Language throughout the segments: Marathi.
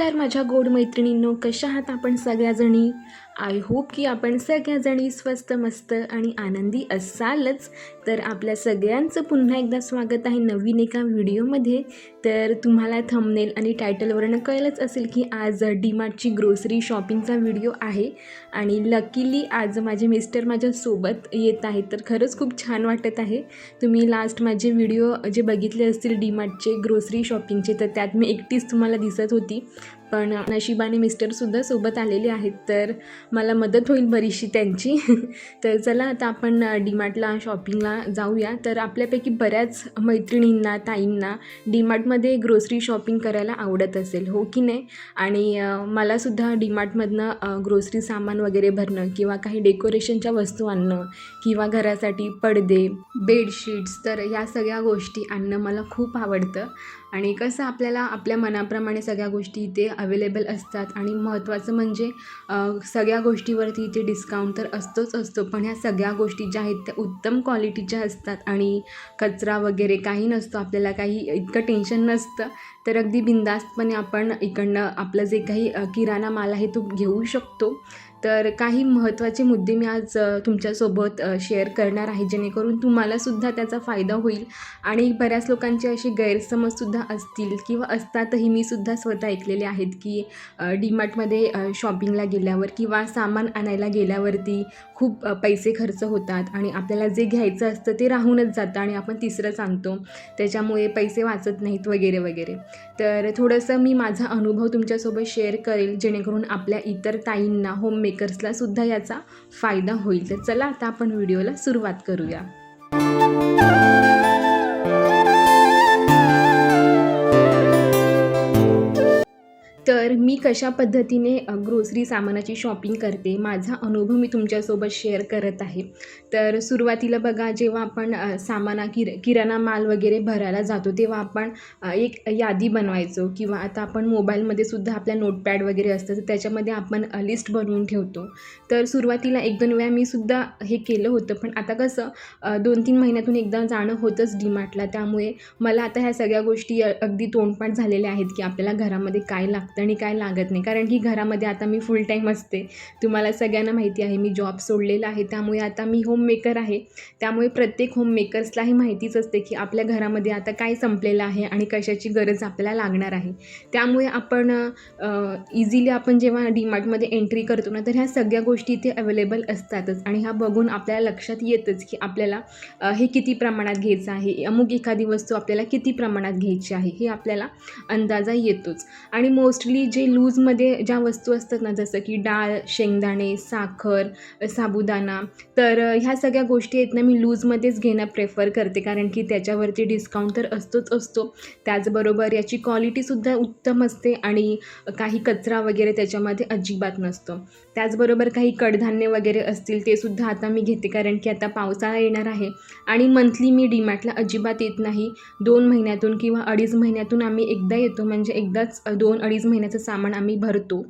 नमस्कार माझ्या गोड मैत्रिणींनो, कशा आहात आपण सगळ्याजणी? आय होप की आपण सगळ्याजणी स्वस्त मस्त आणि आनंदी असालच. तर आपल्या सगळ्यांचं पुन्हा एकदा स्वागत आहे नवीन एका व्हिडिओमध्ये. तर तुम्हाला थंबनेल आणि टायटलवरनं कळलंच असेल की आज डीमार्टची ग्रोसरी शॉपिंगचा व्हिडिओ आहे आणि लकीली आज माझे मिस्टर माझ्यासोबत येत आहेत. तर खरंच खूप छान वाटत आहे. तुम्ही लास्ट माझे व्हिडिओ जे बघितले असतील डीमार्टचे ग्रोसरी शॉपिंगचे, तर त्यात मी एकटीच तुम्हाला दिसत होती, पण नशिबाने मिस्टरसुद्धा सोबत आलेले आहेत, तर मला मदत होईल बरीचशी त्यांची. तर चला आता आपण डीमार्टला शॉपिंगला जाऊया. तर आपल्यापैकी बऱ्याच मैत्रिणींना ताईंना डीमार्टमध्ये ग्रोसरी शॉपिंग करायला आवडत असेल, हो की नाही? आणि मलासुद्धा डीमार्टमधनं ग्रोसरी सामान वगैरे भरणं किंवा काही डेकोरेशनच्या वस्तू आणणं किंवा घरासाठी पडदे, बेडशीट्स, तर ह्या सगळ्या गोष्टी आणणं मला खूप आवडतं. आणि कसं आपल्याला आपल्या मनाप्रमाणे सगळ्या गोष्टी इथे अवेलेबल असतात आणि महत्त्वाचं म्हणजे सगळ्या गोष्टीवरती इथे डिस्काउंट तर असतोच असतो, पण ह्या सगळ्या गोष्टी ज्या आहेत त्या उत्तम क्वालिटीच्या असतात आणि कचरा वगैरे काही नसतो, आपल्याला काही इतकं टेन्शन नसतं. तर अगदी बिनधास्तपणे आपण इकडनं आपलं जे काही किराणा माल आहे तो घेऊ शकतो. तर काही महत्त्वाचे मुद्दे मी आज तुमच्यासोबत शेअर करणार आहे, जेणेकरून तुम्हालासुद्धा त्याचा फायदा होईल. आणि बऱ्याच लोकांचे असे गैरसमजसुद्धा असतील किंवा असतातही, मी सुद्धा स्वतः ऐकलेले आहेत की डीमार्टमध्ये शॉपिंगला गेल्यावर किंवा सामान आणायला गेल्यावरती खूप पैसे खर्च होतात आणि आपल्याला जे घ्यायचं असतं ते राहूनच जातं आणि आपण तिसरंच आणतो, त्याच्यामुळे पैसे वाचत नाहीत वगैरे वगैरे. तर थोडंसं मी माझा अनुभव तुमच्यासोबत शेअर करेल, जेणेकरून आपल्या इतर ताईंना, होम मेकर्सलासुद्धा याचा फायदा होईल. तर चला आता आपण व्हिडिओला सुरुवात करूया. तर मी कशा पद्धतीने ग्रोसरी सामानाची शॉपिंग करते, माझा अनुभव मी तुमच्यासोबत शेअर करत आहे. तर सुरुवातीला बघा, जेव्हा आपण किराणा माल वगैरे भरायला जातो, तेव्हा आपण एक यादी बनवायचो किंवा आता आपण मोबाईलमध्ये सुद्धा आपल्या नोटपॅड वगैरे असतं, तर त्याच्यामध्ये आपण लिस्ट बनवून ठेवतो. तर सुरुवातीला 1-2 वेळा मी सुद्धा हे केलं होतं, पण आता कसं 2-3 महिन्यातून एकदा जाणं होतंच डीमार्टला, त्यामुळे मला आता ह्या सगळ्या गोष्टी अगदी तोंडपाठ झालेल्या आहेत की आपल्याला घरामध्ये काय लागतं आणि काय लागत नाही. कारण की घरामध्ये आता मी फुल टाईम असते, तुम्हाला सगळ्यांना माहिती आहे, मी जॉब सोडलेला आहे, त्यामुळे आता मी होम मेकर आहे. त्यामुळे प्रत्येक होम मेकर्सलाही माहितीच असते की आपल्या घरामध्ये आता काय संपलेलं आहे आणि कशाची गरज आपल्याला लागणार आहे. त्यामुळे आपण इझिली आपण जेव्हा डीमार्टमध्ये एंट्री करतो ना, तर ह्या सगळ्या गोष्टी इथे अवेलेबल असतातच आणि ह्या बघून आपल्याला लक्षात येतच की आपल्याला हे किती प्रमाणात घ्यायचं आहे, अमुक एखादी वस्तू आपल्याला किती प्रमाणात घ्यायची आहे, हे आपल्याला अंदाजा येतोच. आणि मोस्टली जे लूजमध्ये ज्या वस्तू असतात ना, जसं की डाळ, शेंगदाणे, साखर, साबुदाणा, तर ह्या सगळ्या गोष्टी आहेत ना, मी लूजमध्येच घेणं प्रेफर करते, कारण की त्याच्यावरती डिस्काउंट तर असतोच असतो. त्याचबरोबर याची क्वालिटीसुद्धा उत्तम असते आणि काही कचरा वगैरे त्याच्यामध्ये अजिबात नसतो. त्याचबरोबर काही कडधान्य वगैरे असतील ते सुद्धा आता मी घेते, कारण की आता पावसाळा येणार आहे आणि मंथली मी डीमार्टला अजिबात येत नाही. 2 महिन्यातून किंवा 2.5 महिन्यातून आम्ही एकदा येतो, म्हणजे एकदाच 2-2.5 महिन्याचं सामान आम्ही भरतो.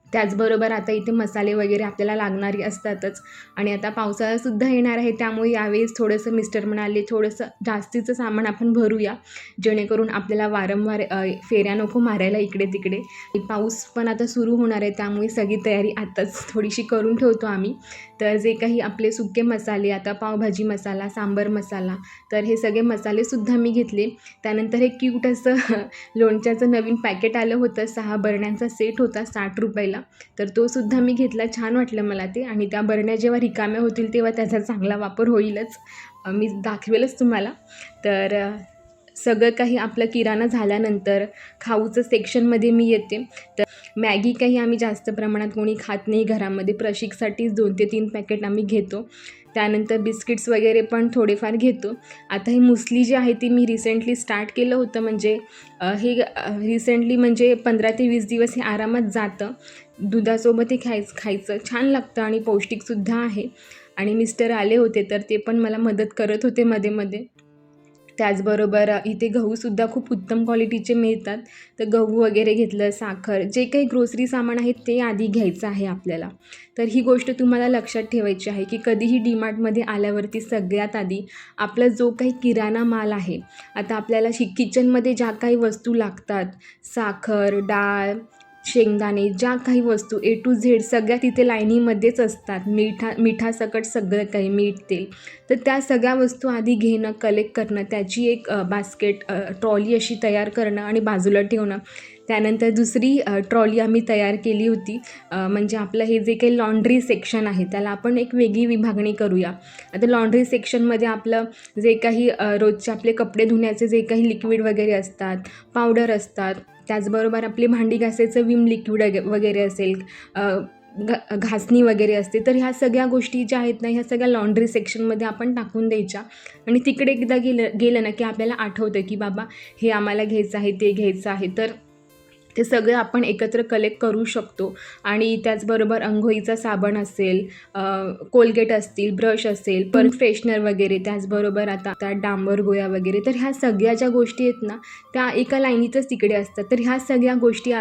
त्याचबरोबर आता इथे मसाले वगैरे आपल्याला लागणारे असतातच आणि आता पावसाळासुद्धा येणार आहे, त्यामुळे यावेळेस थोडंसं मिस्टर म्हणाले थोडंसं जास्तीचं सामान आपण भरूया, जेणेकरून आपल्याला वारंवार फेऱ्या नको मारायला इकडे तिकडे. पाऊस पण आता सुरू होणार आहे, त्यामुळे सगळी तयारी आत्ताच थोडीशी करून ठेवतो आम्ही. तर जे काही आपले सुके मसाले, आता पावभाजी मसाला, सांबर मसाला, तर हे सगळे मसालेसुद्धा मी घेतले. त्यानंतर हे क्यूट असं लोणच्याचं नवीन पॅकेट आलं होतं, 6 बरण्यांचा सेट होता 60 रुपयाला, तर तो सुद्धा मी घेतला. छान वाटलं मला ते, आणि त्या बरण्या जेव्हा रिकाम्या होतील तेव्हा त्याचा चांगला वापर होईलच, मी दाखवेलच तुम्हाला. तर सगळं काही आपलं किराणा झाल्यानंतर खाऊचं सेक्शनमध्ये मी येते. तर मॅगी काही आम्ही जास्त प्रमाणात कोणी खात नाही घरामध्ये, प्रशिकसाठीच 2 ते 3 पॅकेट आम्ही घेतो. त्यानंतर बिस्किट्स वगैरे पण थोडेफार घेतो. आता ही मुसली जी आहे ती मी रिसेंटली स्टार्ट केलं होतं, म्हणजे हे रिसेंटली म्हणजे 15 ते 20 दिवस हे आरामात जातं. दुधासोबत हे खायचं छान लागतं आणि पौष्टिकसुद्धा आहे. आणि मिस्टर आले होते, तर ते पण मला मदत करत होते मध्ये मध्ये. त्याचबरोबर इथे गहूसुद्धा खूप उत्तम क्वालिटीचे मिळतात. तर गहू वगैरे घेतलं, साखर, जे काही ग्रोसरी सामान आहे ते आधी घ्यायचं आहे आपल्याला. तर ही गोष्ट तुम्हाला लक्षात ठेवायची आहे की कधीही डीमार्टमध्ये आल्यावरती सगळ्यात आधी आपला जो काही किराणा माल आहे, आता आपल्याला किचनमध्ये ज्या काही वस्तू लागतात, साखर, डाळ, शेंगदाणे, ज्या काही वस्तू ए टू झेड सगळ्या तिथे लाईनीमध्येच असतात. मिठासकट सगळं काही, मीठ, तेल. तर त्या सगळ्या वस्तू आधी घेणं, कलेक्ट करणं, त्याची एक बास्केट, ट्रॉली अशी तयार करणं आणि बाजूला ठेवणं. त्यानंतर दुसरी ट्रॉली आम्ही तयार केली होती. म्हणजे आपलं हे जे काही लॉन्ड्री सेक्शन आहे त्याला आपण एक वेगळी विभागणी करूया. आता लॉन्ड्री सेक्शनमध्ये आपलं जे काही रोजचे आपले कपडे धुण्याचे जे काही लिक्विड वगैरे असतात, पावडर असतात, त्याचबरोबर आपली भांडी घासायचं विम लिक्विड वगैरे असेल, घासणी वगैरे असते. तर ह्या सगळ्या गोष्टी ज्या आहेत ना, ह्या सगळ्या लॉन्ड्री सेक्शनमध्ये आपण टाकून द्यायच्या आणि तिकडे एकदा गेलं ना की आपल्याला आठवतं की बाबा हे आम्हाला घ्यायचं आहे, ते घ्यायचं आहे. तर ते सगळं आपण एकत्र कलेक्ट करू शकतो. आणि त्याचबरोबर अंघोळीचा साबण असेल, कोलगेट असतील, ब्रश असेल, परत फ्रेशनर वगैरे, त्याचबरोबर आता डांबर गोळ्या वगैरे. तर ह्या सगळ्या ज्या गोष्टी आहेत ना त्या एका लाईनीतच तिकडे असतात. तर ह्या सगळ्या गोष्टी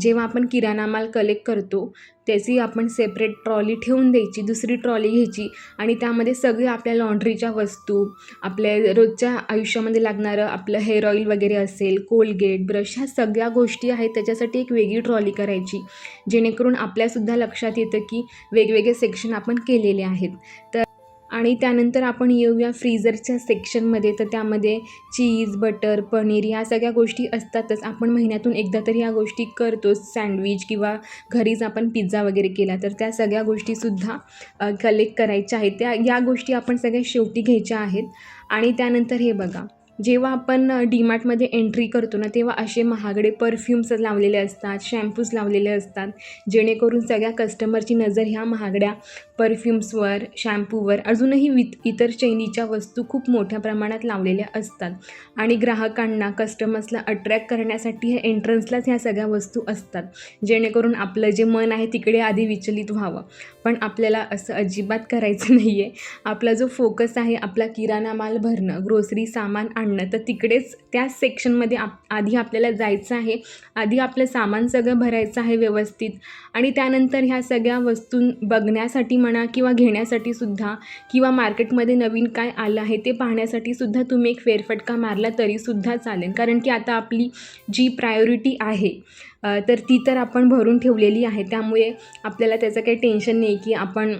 जेव्हा आपण किराणा माल कलेक्ट करतो त्याची आपण सेपरेट ट्रॉली ठेवून द्यायची, दुसरी ट्रॉली घ्यायची आणि त्यामध्ये सगळे आपल्या लॉन्ड्रीच्या वस्तू, आपल्या रोजच्या आयुष्यामध्ये लागणारं आपलं हेअर ऑइल वगैरे असेल, कोलगेट, ब्रश, ह्या सगळ्या गोष्टी आहेत त्याच्यासाठी एक वेगळी ट्रॉली करायची, जेणेकरून आपल्यासुद्धा लक्षात येतं की वेगवेगळे सेक्शन आपण केलेले आहेत. तर आणि त्यानंतर आपण येऊया फ्रीझरच्या सेक्शनमध्ये. तर त्यामध्ये चीज, बटर, पनीर ह्या सगळ्या गोष्टी असतातच. आपण महिन्यातून एकदा तरी ह्या गोष्टी करतोच. सँडविच किंवा घरीच आपण पिझ्झा वगैरे केला तर त्या सगळ्या गोष्टीसुद्धा कलेक्ट करायच्या आहेत. या गोष्टी आपण सगळ्या शेवटी घ्यायच्या आहेत. आणि त्यानंतर हे बघा, जेव्हा आपण डीमार्टमध्ये एंट्री करतो ना तेव्हा असे महागडे परफ्यूम्स लावलेले असतात, शॅम्पूज लावलेले असतात, जेणेकरून सगळ्या कस्टमरची नजर ह्या महागड्या परफ्यूम्सवर, शॅम्पूवर, अजूनही इतर चैनीच्या वस्तू खूप मोठ्या प्रमाणात लावलेल्या असतात. आणि ग्राहकांना, कस्टमर्सला अट्रॅक्ट करण्यासाठी हे एंट्रन्सलाच ह्या सगळ्या वस्तू असतात, जेणेकरून आपलं जे मन आहे तिकडे आधी विचलित व्हावं. पण आपल्याला असं अजिबात करायचं नाही आहे. आपला जो फोकस आहे आपला किराणा माल भरणं, ग्रोसरी सामान आणणं, तर तिकडेच त्या सेक्शनमध्ये आधी आपल्याला जायचं आहे. आधी आपलं सामान सगळं भरायचं आहे व्यवस्थित. आणि त्यानंतर ह्या सगळ्या वस्तू बघण्यासाठी म्हणा किंवा घेण्यासाठी सुद्धा, किंवा मार्केटमध्ये नवीन काय आलं आहे ते पाहण्यासाठी सुद्धा तुम्ही एक फेरफटका मारला तरीसुद्धा चालेल. कारण की आता आपली जी प्रायोरिटी आहे तर ती तर आपण भरून ठेवलेली आहे. त्यामुळे आपल्याला त्याचं काही टेन्शन नाही की आपण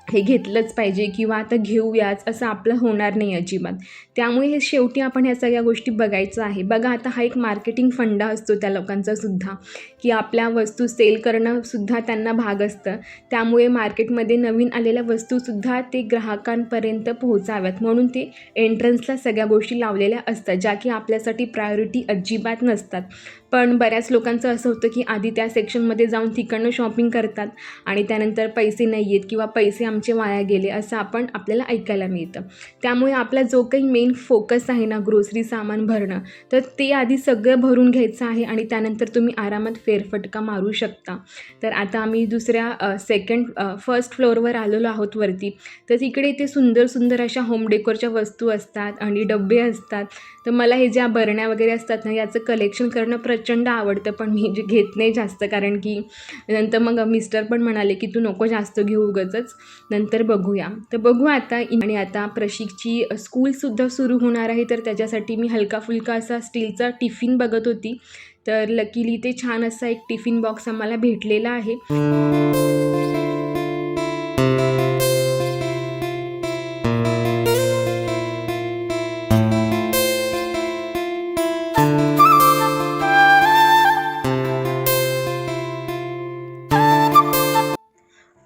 हे घेतलंच पाहिजे किंवा आता घेऊयाच असं आपलं होणार नाही अजिबात. त्यामुळे हे शेवटी आपण ह्या सगळ्या गोष्टी बघायचं आहे. बघा, आता हा एक मार्केटिंग फंडा असतो त्या लोकांचा सुद्धा, की आपल्या वस्तू सेल करणंसुद्धा त्यांना भाग असतं. त्यामुळे मार्केटमध्ये नवीन आलेल्या वस्तूसुद्धा ते ग्राहकांपर्यंत पोहोचाव्यात म्हणून ते एंट्रन्सला सगळ्या गोष्टी लावलेल्या असतात, ज्या की आपल्यासाठी प्रायोरिटी अजिबात नसतात. पण बऱ्याच लोकांचं असं होतं की आधी त्या सेक्शनमध्ये जाऊन तिकडनं शॉपिंग करतात आणि त्यानंतर पैसे नाही आहेत किंवा पैसे आमचे वाया गेले असं आपल्याला ऐकायला मिळतं. त्यामुळे आपला जो काही मेन फोकस आहे ना ग्रोसरी सामान भरणं, तर ते आधी सगळं भरून घ्यायचं आहे आणि त्यानंतर तुम्ही आरामात फेरफटका मारू शकता. तर आता आम्ही फर्स्ट फ्लोअरवर आलेलो आहोत वरती. तर तिकडे ते सुंदर सुंदर अशा होम डेकोरच्या वस्तू असतात आणि डबे असतात. तर मला हे ज्या बरण्या वगैरे असतात ना याचं कलेक्शन करणं प्रचंड आवडतं, पण मी घेत नाही जास्त, कारण की नंतर मग मिस्टर पण म्हणाले की तू नको जास्त घेऊ उगाचच, नंतर बघूया. तर बघू आता. आणि आता प्रशिकची स्कूलसुद्धा सुरू होणार आहे, तर त्याच्यासाठी मी हलका फुलका असा स्टीलचा टिफिन बघत होती. तर लकीली ते छान असा एक टिफिन बॉक्स आम्हाला भेटलेला आहे.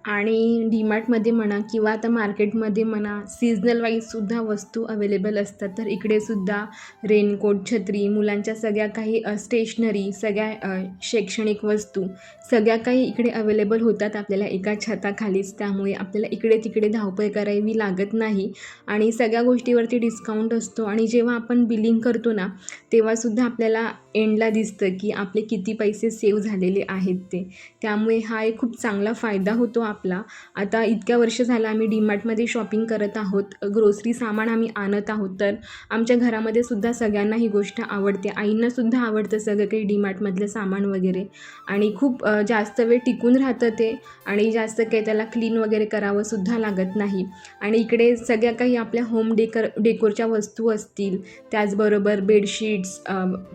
आणि डीमार्टमध्ये म्हणा किंवा आता मार्केटमध्ये म्हणा सीझनल वाईजसुद्धा वस्तू अवेलेबल असतात. तर इकडेसुद्धा रेनकोट, छत्री, मुलांच्या सगळ्या काही स्टेशनरी, सगळ्या शैक्षणिक वस्तू सगळ्या काही इकडे अवेलेबल होतात आपल्याला एका छताखालीच. त्यामुळे आपल्याला इकडे तिकडे धावपळ करावी लागत नाही आणि सगळ्या गोष्टीवरती डिस्काउंट असतो. आणि जेव्हा आपण बिलिंग करतो ना तेव्हासुद्धा आपल्याला एंडला दिसतं की आपले किती पैसे सेव्ह झालेले आहेत ते. त्यामुळे हा एक खूप चांगला फायदा होतो आपला. आता इतक्या वर्ष झालं आम्ही डीमार्टमध्ये शॉपिंग करत आहोत, ग्रोसरी सामान आम्ही आणत आहोत. तर आमच्या घरामध्ये सुद्धा सगळ्यांना ही गोष्ट आवडते. आईंनासुद्धा आवडतं सगळं काही डीमार्टमधलं सामान वगैरे आणि खूप जास्त वेळ टिकून राहतं ते आणि जास्त काही त्याला क्लीन वगैरे करावंसुद्धा लागत नाही. आणि इकडे सगळ्या काही आपल्या होम डेकोरच्या वस्तू असतील, त्याचबरोबर बेडशीट्स,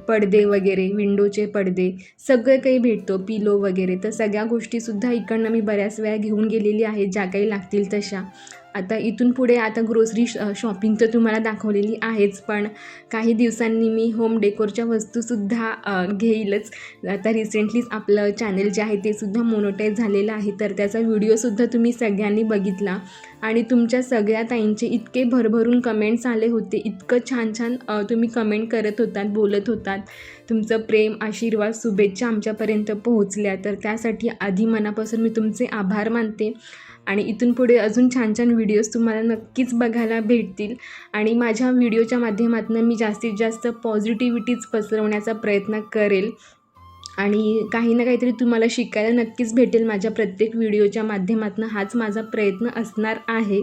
पडदे वगैरे, विंडोचे पडदे सगळं काही भेटतो, पिलो वगैरे. तर सगळ्या गोष्टीसुद्धा इकडनं मी बऱ्याच वेळा घेऊन गेलेली आहे, ज्या काही लागतील तशा. आता इथून पुढे आता ग्रोसरी शॉपिंग तर तुम्हाला दाखवलेली आहेच, पण काही दिवसांनी मी होम डेकोरच्या वस्तूसुद्धा घेईलच. आता रिसेंटलीच आपलं चॅनल जे आहे ते सुद्धा मोनोटाईज झालेलं आहे, तर त्याचा व्हिडिओसुद्धा तुम्ही सगळ्यांनी बघितला आणि तुमच्या सगळ्या ताईंचे इतके भरभरून कमेंट्स आले होते, इतकं छान छान तुम्ही कमेंट करत होतात, बोलत होतात. तुमचं प्रेम, आशीर्वाद, शुभेच्छा आमच्यापर्यंत पोहोचल्या, तर त्यासाठी आधी मनापासून मी तुमचे आभार मानते. आणि इथून पुढे अजून छान छान व्हिडिओज तुम्हाला नक्कीच बघायला भेटतील आणि माझ्या व्हिडिओच्या माध्यमातून मी जास्तीत जास्त पॉझिटिव्हिटीज पसरवण्याचा प्रयत्न करेल आणि काही ना काहीतरी तुम्हाला शिकायला नक्कीच भेटेल माझ्या प्रत्येक व्हिडिओच्या माध्यमातून. हाच माझा प्रयत्न असणार आहे.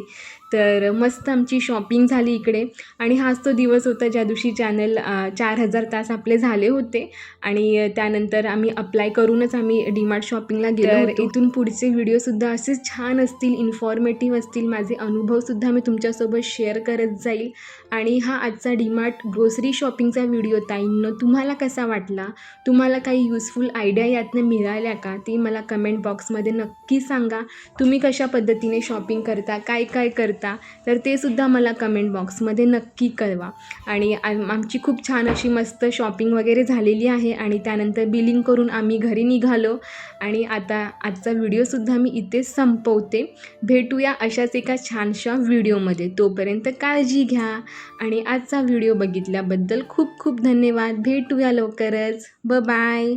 तर मस्त आमची शॉपिंग झाली इकडे आणि हाच तो दिवस होता ज्या दिवशी चॅनल 4000 तास आपले झाले होते आणि त्यानंतर आम्ही अप्लाय करूनच आम्ही डीमार्ट शॉपिंगला गेलो होतो. इथून पुढचे व्हिडिओसुद्धा असेच छान असतील, इन्फॉर्मेटिव्ह असतील. माझे अनुभवसुद्धा मी तुमच्यासोबत शेअर करत जाईल. आणि हा आजचा डीमार्ट ग्रोसरी शॉपिंगचा व्हिडिओ ताईंनो तुम्हाला कसा वाटला, तुम्हाला काही युजफुल आयडिया यातनं मिळाल्या का, ते मला कमेंट बॉक्समध्ये नक्की सांगा. तुम्ही कशा पद्धतीने शॉपिंग करता, काय काय करता, तर ते सुद्धा मला कमेंट बॉक्समध्ये नक्की कळवा. आणि आमची खूप छान अशी मस्त शॉपिंग वगैरे झालेली आहे आणि त्यानंतर बिलिंग करून आम्ही घरी निघालो आणि आता आजचा व्हिडिओसुद्धा मी इथेच संपवते. भेटूया अशाच एका छानशा व्हिडिओमध्ये. तोपर्यंत काळजी घ्या आणि आजचा व्हिडिओ बघितल्याबद्दल खूप खूप धन्यवाद. भेटूया लवकरच. बाय.